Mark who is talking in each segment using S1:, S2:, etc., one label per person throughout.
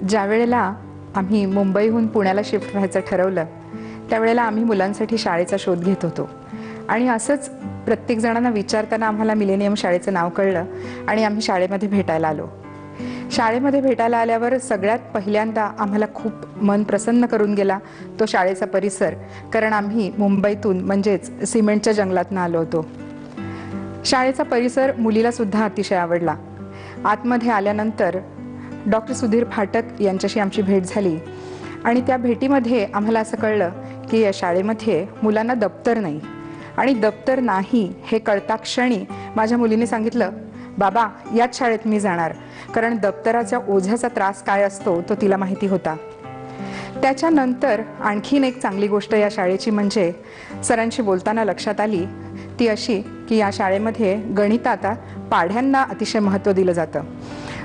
S1: ज्या वेळेला आम्ही मुंबईहून पुण्याला शिफ्ट व्हायचं ठरवलं त्यावेळेला आम्ही मुलांसाठी शाळेचा शोध घेत होतो आणि असंच प्रत्येक जणांना विचारताना आम्हाला मिलेनियम शाळेचं नाव कळलं आणि आम्ही शाळेमध्ये भेटायला आलो. शाळेमध्ये भेटायला आल्यावर सगळ्यात पहिल्यांदा आम्हाला खूप मन प्रसन्न करून गेला तो शाळेचा परिसर, कारण आम्ही मुंबईतून म्हणजेच सिमेंटच्या जंगलातून आलो होतो. शाळेचा परिसर मुलीला सुद्धा अतिशय आवडला. आतमध्ये आल्यानंतर डॉक्टर सुधीर फाटक यांच्याशी आमची भेट झाली आणि त्या भेटीमध्ये आम्हाला असं कळलं की या शाळेमध्ये मुलांना दप्तर नाही आणि दप्तर नाही हे कळता क्षणी माझ्या मुलीने सांगितलं, बाबा याच शाळेत मी जाणार, कारण दप्तराच्या ओझ्याचा त्रास काय असतो तो तिला माहिती होता. त्याच्यानंतर आणखीन एक चांगली गोष्ट या शाळेची म्हणजे सरांशी बोलताना लक्षात आली ती अशी की या शाळेमध्ये गणिताता पाढ्यांना अतिशय महत्त्व दिलं जातं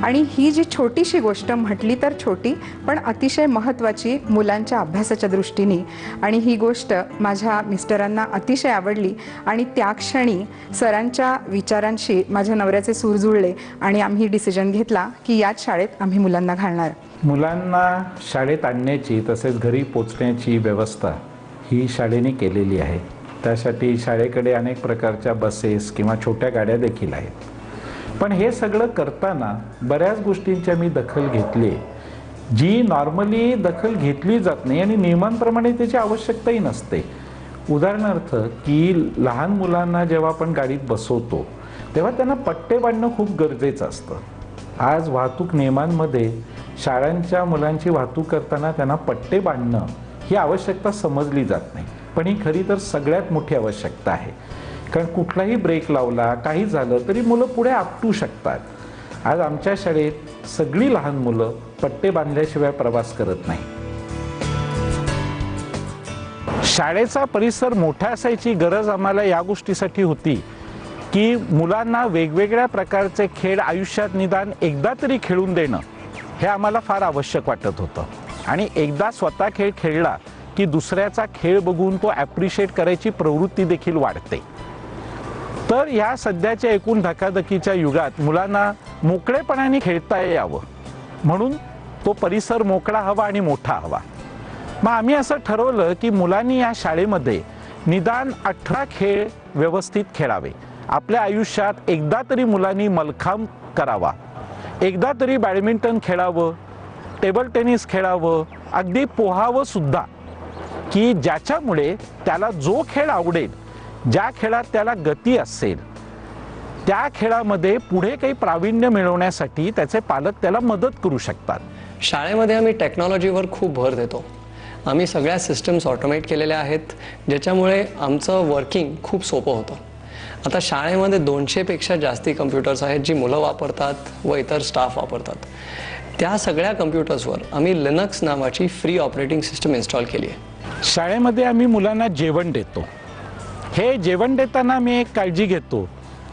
S1: आणि ही जी छोटीशी गोष्ट म्हटली तर छोटी पण अतिशय महत्त्वाची मुलांच्या अभ्यासाच्या दृष्टीने, आणि ही गोष्ट माझ्या मिस्टरांना अतिशय आवडली आणि त्या क्षणी सरांच्या विचारांशी माझ्या नवऱ्याचे सूर जुळले आणि आम्ही डिसिजन घेतला की याच शाळेत आम्ही मुलांना घालणार.
S2: मुलांना शाळेत आणण्याची तसेच घरी पोचण्याची व्यवस्था ही शाळेने केलेली आहे. त्यासाठी शाळेकडे अनेक प्रकारच्या बसेस किंवा छोट्या गाड्या देखील आहेत. पण हे सगळं करताना बऱ्याच गोष्टींची मी दखल घेतली जी नॉर्मली दखल घेतली जात नाही आणि नियमांप्रमाणे त्याची आवश्यकताही नसते. उदाहरणार्थ की लहान मुलांना जेव्हा आपण गाडीत बसवतो तेव्हा त्यांना पट्टे बांधणं खूप गरजेचं असतं. आज वाहतूक नियमांमध्ये शाळांच्या मुलांची वाहतूक करताना त्यांना पट्टे बांधणं ही आवश्यकता समजली जात नाही, पण ही खरी तर सगळ्यात मोठी आवश्यकता आहे. कारण कुठलाही ब्रेक लावला काही झालं तरी मुलं पुढे आपटू शकतात. आज आमच्या शाळेत सगळी लहान मुलं पट्टे बांधल्याशिवाय प्रवास करत नाही. शाळेचा परिसर मोठा असायची गरज आम्हाला या गोष्टीसाठी होती की मुलांना वेगवेगळ्या प्रकारचे खेळ आयुष्यात निदान एकदा तरी खेळून देणं हे आम्हाला फार आवश्यक वाटत होतं. आणि एकदा स्वतः खेळ खेळला की दुसऱ्याचा खेळ बघून तो ॲप्रिशिएट करायची प्रवृत्ती देखील वाढते. तर ह्या सध्याच्या एकूण धकाधकीच्या युगात मुलांना मोकळेपणाने खेळता यावं म्हणून तो परिसर मोकळा हवा आणि मोठा हवा. मग आम्ही असं ठरवलं की मुलांनी या शाळेमध्ये निदान 18 खेळ व्यवस्थित खेळावे. आपल्या आयुष्यात एकदा तरी मुलांनी मलखांब करावा, एकदा तरी बॅडमिंटन खेळावं, टेबल टेनिस खेळावं, अगदी पोहावं सुद्धा, की ज्याच्यामुळे त्याला जो खेळ आवडेल, ज्या खेळात त्याला गती असेल त्या खेळामध्ये पुढे काही प्रावीण्य मिळवण्यासाठी त्याचे पालक त्याला मदत करू शकतात.
S3: शाळेमध्ये आम्ही टेक्नॉलॉजीवर खूप भर देतो. आम्ही सगळ्या सिस्टम्स ऑटोमेट केलेल्या आहेत ज्याच्यामुळे आमचं वर्किंग खूप सोपं होतं. आता शाळेमध्ये 200 पेक्षा जास्ती कम्प्युटर्स आहेत जी मुलं वापरतात व इतर स्टाफ वापरतात. त्या सगळ्या कम्प्युटर्सवर आम्ही लिनक्स नावाची फ्री ऑपरेटिंग सिस्टम इन्स्टॉल केली आहे.
S2: शाळेमध्ये आम्ही मुलांना जेवण देतो. हे जेवण देताना मी एक काळजी घेतो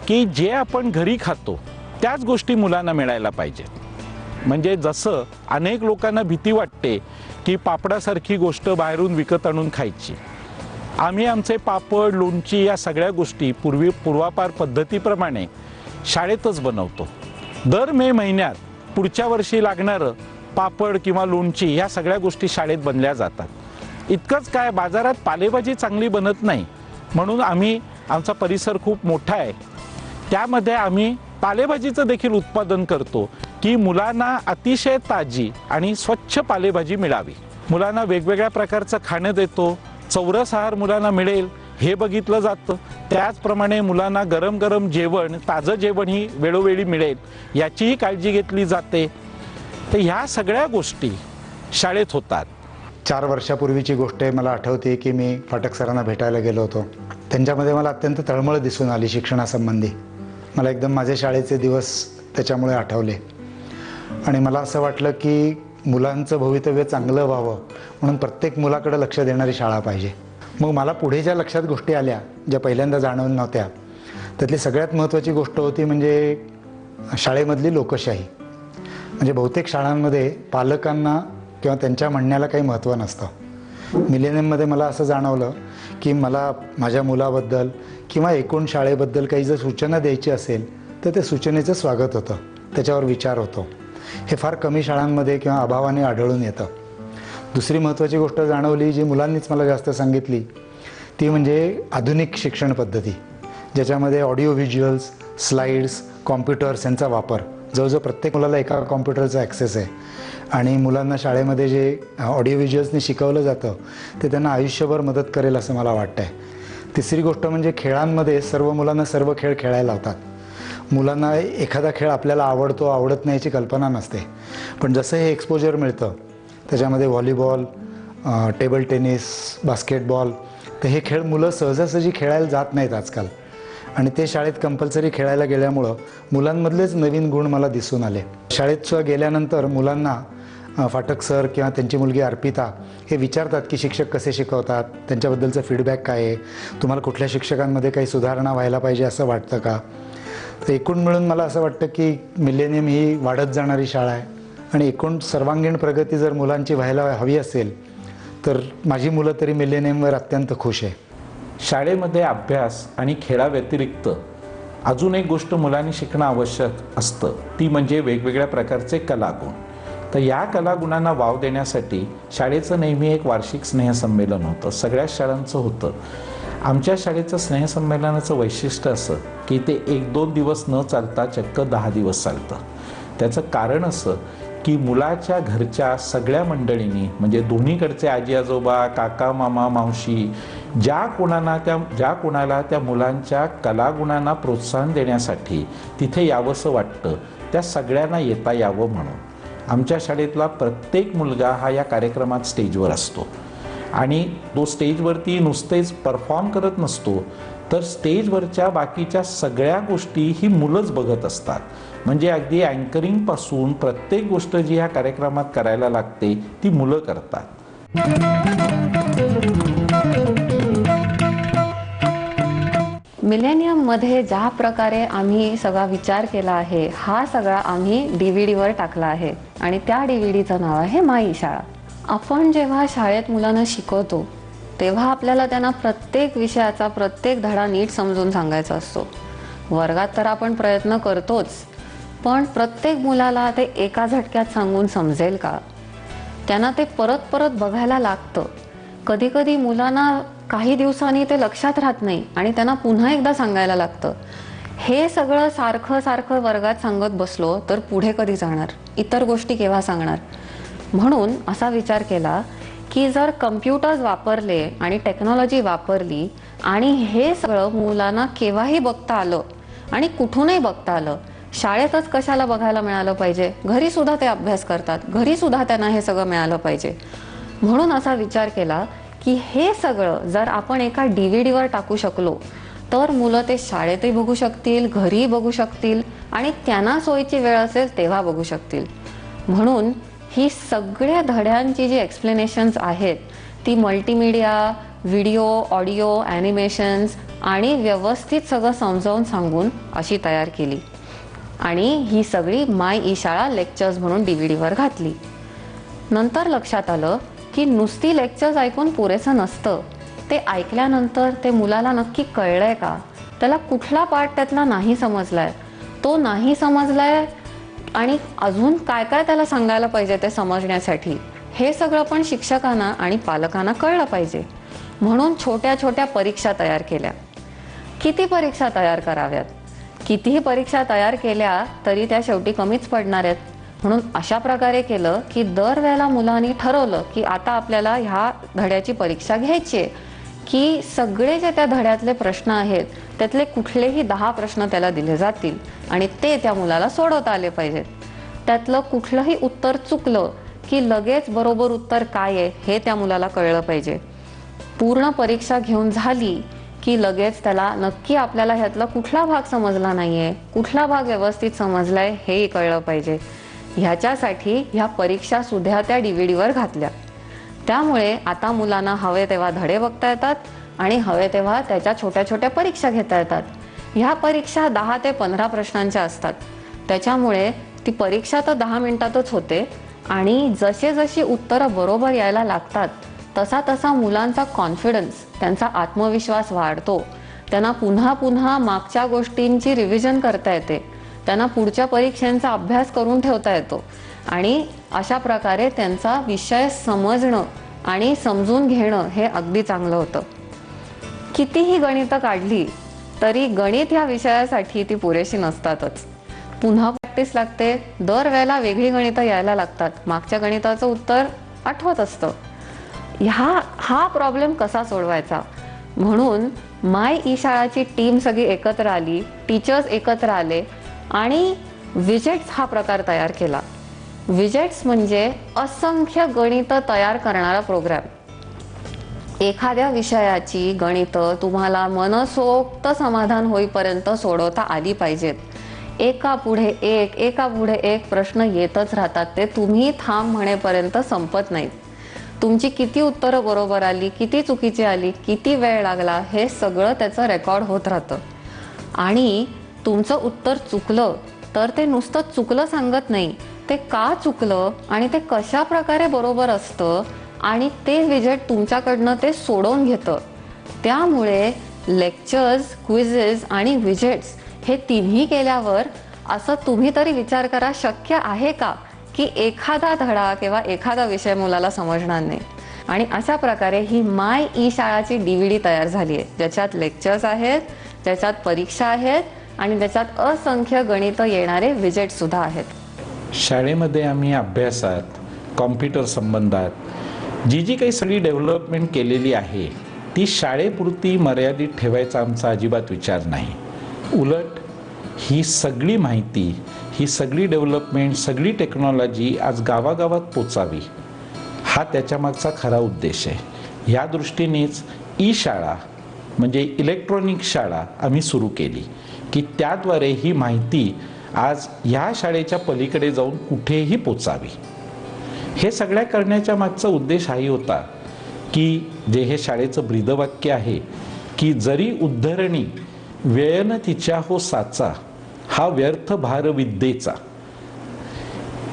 S2: की जे आपण घरी खातो त्याच गोष्टी मुलांना मिळायला पाहिजेत. म्हणजे जसं अनेक लोकांना भीती वाटते की पापडासारखी गोष्ट बाहेरून विकत आणून खायची, आम्ही आमचे पापड लोणची या सगळ्या गोष्टी पूर्वापार पद्धतीप्रमाणे शाळेतच बनवतो. दर मे महिन्यात पुढच्या वर्षी लागणारं पापड किंवा लोणची या सगळ्या गोष्टी शाळेत बनल्या जातात. इतकंच काय, बाजारात पालेभाजी चांगली बनत नाही म्हणून आमचा परिसर खूप मोठा आहे, त्यामध्ये आम्ही पालेभाजीचं देखील उत्पादन करतो की मुलांना अतिशय ताजी आणि स्वच्छ पालेभाजी मिळावी. मुलांना वेगवेगळ्या प्रकारचं खाणं देतो, चौरस आहार मुलांना मिळेल हे बघितलं जातं. त्याचप्रमाणे मुलांना गरम गरम जेवण, ताजं जेवण ही वेळोवेळी मिळेल याचीही काळजी घेतली जाते. तर ह्या सगळ्या गोष्टी शाळेत होतात.
S4: 4 वर्षापूर्वीची गोष्ट आहे. मला आठवते की मी फाटक सरांना भेटायला गेलो होतो. त्यांच्यामध्ये मला अत्यंत तळमळ दिसून आली शिक्षणासंबंधी. मला एकदम माझे शाळेचे दिवस त्याच्यामुळे आठवले आणि मला असं वाटलं की मुलांचं भवितव्य चांगलं व्हावं म्हणून प्रत्येक मुलाकडे लक्ष देणारी शाळा पाहिजे. मग मला पुढे ज्या लक्षात गोष्टी आल्या ज्या पहिल्यांदा जाणवत नव्हत्या त्यातली सगळ्यात महत्त्वाची गोष्ट होती म्हणजे शाळेमधली लोकशाही. म्हणजे बहुतेक शाळांमध्ये पालकांना किंवा त्यांच्या म्हणण्याला काही महत्त्व नसतं. मिलेनियममध्ये मला असं जाणवलं की मला माझ्या मुलाबद्दल किंवा एकूण शाळेबद्दल काही जर सूचना द्यायची असेल तर त्या सूचनेचं स्वागत होतं, त्याच्यावर विचार होतो. हे फार कमी शाळांमध्ये किंवा अभावाने आढळून येतं. दुसरी महत्त्वाची गोष्ट जाणवली, जी मुलांनीच मला जास्त सांगितली, ती म्हणजे आधुनिक शिक्षण पद्धती, ज्याच्यामध्ये ऑडिओ व्हिज्युअल्स, स्लाइड्स, कॉम्प्युटर्स यांचा वापर. जवळजवळ प्रत्येक मुलाला एका कॉम्प्युटरचा ॲक्सेस आहे आणि मुलांना शाळेमध्ये जे ऑडिओ व्हिज्युअल्सनी शिकवलं जातं ते त्यांना आयुष्यभर मदत करेल असं मला वाटतं आहे. तिसरी गोष्ट म्हणजे खेळांमध्ये सर्व मुलांना सर्व खेळ खेळायला लावतात. मुलांना एखादा खेळ आपल्याला आवडतो आवडत नाही याची कल्पना नसते, पण जसं हे एक्सपोजर मिळतं त्याच्यामध्ये व्हॉलीबॉल, टेबल टेनिस, बास्केटबॉल, तर हे खेळ मुलं सहजासहजी खेळायला जात नाहीत आजकाल आणि ते शाळेत कंपल्सरी खेळायला गेल्यामुळं मुलांमधलेच नवीन गुण मला दिसून आले. शाळेत सुद्धा गेल्यानंतर मुलांना फाटक सर किंवा त्यांची मुलगी अर्पिता हे विचारतात की शिक्षक कसे शिकवतात, त्यांच्याबद्दलचं फीडबॅक काय आहे, तुम्हाला कुठल्या शिक्षकांमध्ये काही सुधारणा व्हायला पाहिजे असं वाटतं का. तर एकूण मिळून मला असं वाटतं की मिलेनियम ही वाढत जाणारी शाळा आहे आणि एकूण सर्वांगीण प्रगती जर मुलांची व्हायला हवी असेल तर माझी मुलं तरी मिलेनियमवर अत्यंत खुश आहे.
S2: शाळेमध्ये अभ्यास आणि खेळाव्यतिरिक्त अजून एक गोष्ट मुलांनी शिकणं आवश्यक असतं, ती म्हणजे वेगवेगळ्या प्रकारचे कलागुण. तर या कलागुणांना वाव देण्यासाठी शाळेचं नेहमी एक वार्षिक स्नेहसंमेलन होतं, सगळ्याच शाळांचं होतं. आमच्या शाळेचं स्नेहसंमेलनाचं वैशिष्ट्य असं की ते 1-2 दिवस न चालता चक्क 10 दिवस चालतं. त्याचं कारण असं की मुलाच्या घरच्या सगळ्या मंडळींनी, म्हणजे दोन्हीकडचे आजी आजोबा, काका मामा मावशी, ज्या कोणाला त्या मुलांच्या कलागुणांना प्रोत्साहन देण्यासाठी तिथे यावंसं वाटतं त्या सगळ्यांना येता यावं म्हणून. आमच्या शाळेतला प्रत्येक मुलगा हा या कार्यक्रमात स्टेजवर असतो आणि तो स्टेजवरती नुसतेच परफॉर्म करत नसतो, तर स्टेजवरच्या बाकीच्या सगळ्या गोष्टी ही मुलंच बघत असतात. म्हणजे अगदी अँकरिंगपासून प्रत्येक गोष्ट जी ह्या कार्यक्रमात करायला लागते ती मुलं करतात.
S5: मिलेनियममध्ये ज्या प्रकारे आम्ही सगळा विचार केला आहे, हा सगळा आम्ही DVDवर टाकला आहे आणि त्या DVDचं नाव आहे माई शाळा. आपण जेव्हा शाळेत मुलांना शिकवतो तेव्हा आपल्याला त्यांना प्रत्येक विषयाचा प्रत्येक धडा नीट समजून सांगायचा असतो. वर्गात तर आपण प्रयत्न करतोच, पण प्रत्येक मुलाला ते एका झटक्यात सांगून समजेल का? त्यांना ते परत परत बघायला लागतं. कधी कधी मुलांना काही दिवसांनी ते लक्षात राहत नाही आणि त्यांना पुन्हा एकदा सांगायला लागतं. हे सगळं सारखं सारखं वर्गात सांगत बसलो तर पुढे कधी जाणार? इतर गोष्टी केव्हा सांगणार? म्हणून असा विचार केला की जर कम्प्युटर्स वापरले आणि टेक्नॉलॉजी वापरली आणि हे सगळं मुलांना केव्हाही बघता आलं आणि कुठूनही बघता आलं, शाळेतच कशाला बघायला मिळालं पाहिजे? घरी सुद्धा ते अभ्यास करतात, घरी सुद्धा त्यांना हे सगळं मिळालं पाहिजे. म्हणून असा विचार केला की हे सगळं जर आपण एका DVDवर टाकू शकलो तर मुलं ते शाळेतही बघू शकतील, घरीही बघू शकतील आणि त्यांना सोयीची वेळ असेल तेव्हा बघू शकतील. म्हणून ही सगळ्या धड्यांची जी एक्सप्लेनेशन्स आहेत ती मल्टीमीडिया, व्हिडिओ, ऑडिओ, ॲनिमेशन्स आणि व्यवस्थित सगळं समजावून सांगून अशी तयार केली आणि ही सगळी माय ई शाळा लेक्चर्स म्हणून DVDवर घातली. नंतर लक्षात आलं की नुसती लेक्चर्स ऐकून पुरेसं नसतं. ते ऐकल्यानंतर ते मुलाला नक्की कळलंय का? त्याला कुठला पार्ट त्यातला नाही समजलाय, तो नाही समजलाय आणि अजून काय काय त्याला सांगायला पाहिजे ते समजण्यासाठी, हे सगळं पण शिक्षकांना आणि पालकांना कळलं पाहिजे. म्हणून छोट्या छोट्या परीक्षा तयार केल्या. किती परीक्षा तयार कराव्यात? कितीही परीक्षा तयार केल्या तरी त्या शेवटी कमीच पडणार आहेत. म्हणून अशा प्रकारे केलं की दरवेळेला मुलांनी ठरवलं की आता आपल्याला ह्या धड्याची परीक्षा घ्यायची आहे, की सगळे जे त्या धड्यातले प्रश्न आहेत त्यातले कुठलेही 10 प्रश्न त्याला दिले जातील आणि ते त्या मुलाला सोडवता आले पाहिजेत. त्यातलं कुठलंही उत्तर चुकलं की लगेच बरोबर उत्तर काय आहे हे त्या मुलाला कळलं पाहिजे. पूर्ण परीक्षा घेऊन झाली की लगेच त्याला नक्की आपल्याला ह्यातला कुठला भाग समजला नाहीये, कुठला भाग व्यवस्थित समजलाय हेही कळलं पाहिजे. ह्याच्यासाठी ह्या परीक्षा सुद्धा त्या DVDवर घातल्या. त्यामुळे आता मुलांना हवे तेव्हा धडे बघता येतात आणि हवे तेव्हा त्याच्या छोट्या छोट्या परीक्षा घेता येतात. ह्या परीक्षा 10 ते 15 प्रश्नांच्या असतात. त्याच्यामुळे ती परीक्षा तर 10 मिनिटातच होते आणि जसे जशी उत्तरं बरोबर यायला लागतात तसा तसा मुलांचा कॉन्फिडन्स, त्यांचा आत्मविश्वास वाढतो त्यांना पुन्हा पुन्हा मागच्या गोष्टींची रिव्हिजन करता येते, त्यांना पुढच्या परीक्षांचा अभ्यास करून ठेवता येतो आणि अशा प्रकारे त्यांचा विषय समजणं आणि समजून घेणं हे अगदी चांगलं होतं. कितीही गणितं काढली तरी गणित ह्या विषयासाठी ती पुरेशी नसतातच. पुन्हा प्रॅक्टिस लागते, दर वेळेला वेगळी गणितं यायला लागतात, मागच्या गणिताचं उत्तर आठवत असतं. हा प्रॉब्लेम कसा सोडवायचा म्हणून माय ई शाळाची टीम सगळी एकत्र आली, टीचर्स एकत्र आले आणि विजेट्स हा प्रकार तयार केला. विजेट्स म्हणजे असंख्य गणितं तयार करणारा प्रोग्राम. एखाद्या विषयाची गणितं तुम्हाला मनसोक्त समाधान होईपर्यंत सोडवता आली पाहिजेत. एका पुढे एक प्रश्न येतच राहतात, ते तुम्ही थांब म्हणेपर्यंत संपत नाहीत. तुमची किती उत्तरं बरोबर आली, किती चुकीची आली, किती वेळ लागला, हे सगळं त्याचं रेकॉर्ड होत राहतं. आणि तुमचं उत्तर चुकलं तर ते नुसतं चुकलं सांगत नाही, ते का चुकलं आणि ते कशा प्रकारे बरोबर असतं आणि ते विजेट तुमच्याकडनं ते सोडवून घेतं. त्यामुळे लेक्चर्स, क्विझेस आणि विजेट्स हे तिन्ही केल्यावर असं तुम्ही तरी विचार करा, शक्य आहे का की एखादा धडा किंवा एखादा विषय मुलाला समजणार नाही. आणि अशा प्रकारे ही माय ई शाळाची DVD तयार झाली आहे, ज्याच्यात लेक्चर्स आहेत, ज्याच्यात परीक्षा आहेत आणि त्याच्यात असंख्य गणितं येणारे विजेट सुद्धा आहेत.
S2: शाळेमध्ये आम्ही अभ्यासात, कॉम्प्युटर संबंधात जी काही सगळी डेव्हलपमेंट केलेली आहे ती शाळेपुरती मर्यादित ठेवायचा आमचा अजिबात विचार नाही. उलट ही सगळी माहिती, ही सगळी डेव्हलपमेंट, सगळी टेक्नॉलॉजी आज गावागावात पोचावी हा त्याच्यामागचा खरा उद्देश आहे. या दृष्टीनेच ई शाळा म्हणजे इलेक्ट्रॉनिक शाळा आम्ही सुरू केली की त्याद्वारे ही माहिती आज ह्या शाळेच्या पलीकडे जाऊन कुठेही पोचावी. हे सगळ्या करण्याच्या मागचा उद्देश हाही होता की जे हे शाळेचं ब्रीदवाक्य आहे की जरी उद्धरणी व्ययन तिच्या हो साचा, हा व्यर्थ भार विद्येचा.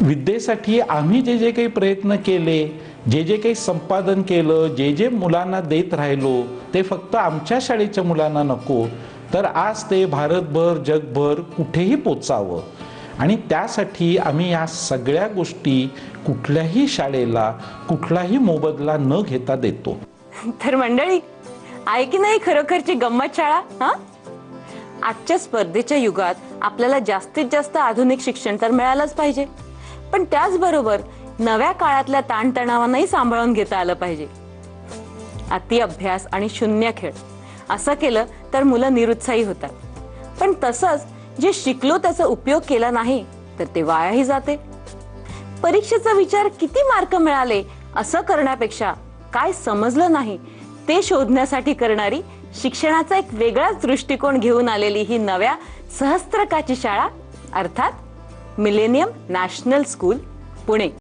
S2: विद्येसाठी आम्ही जे काही प्रयत्न केले, जे काही संपादन केलं, जे मुलांना देत राहिलो, ते फक्त आमच्या शाळेच्या मुलांना नको तर आज ते भारतभर, जगभर कुठेही पोचावं. आणि त्यासाठी आम्ही या सगळ्या गोष्टी कुठल्याही शाळेला कुठलाही मोबदला न घेता देतो.
S6: तर मंडळी, आहे की नाही खरोखरची गंमत शाळा? हा, आजच्या स्पर्धेच्या युगात आपल्याला जास्तीत जास्त आधुनिक शिक्षण तर मिळालंच पाहिजे, पण त्याचबरोबर नव्या काळातल्या ताणतणावांनाही सांभाळून घेता आलं पाहिजे. अति अभ्यास आणि शून्य खेळ असं केलं तर मुलं निरुत्साही होतात, पण तसंच जे शिकलो त्याचा उपयोग केला नाही तर ते वायाही जाते. परीक्षेचा विचार किती मार्क मिळाले असं करण्यापेक्षा काय समजलं नाही ते शोधण्यासाठी करणारी, शिक्षणाचा एक वेगळाच दृष्टिकोन घेऊन आलेली ही नव्या सहस्त्रकाची शाळा अर्थात मिलेनियम नॅशनल स्कूल पुणे.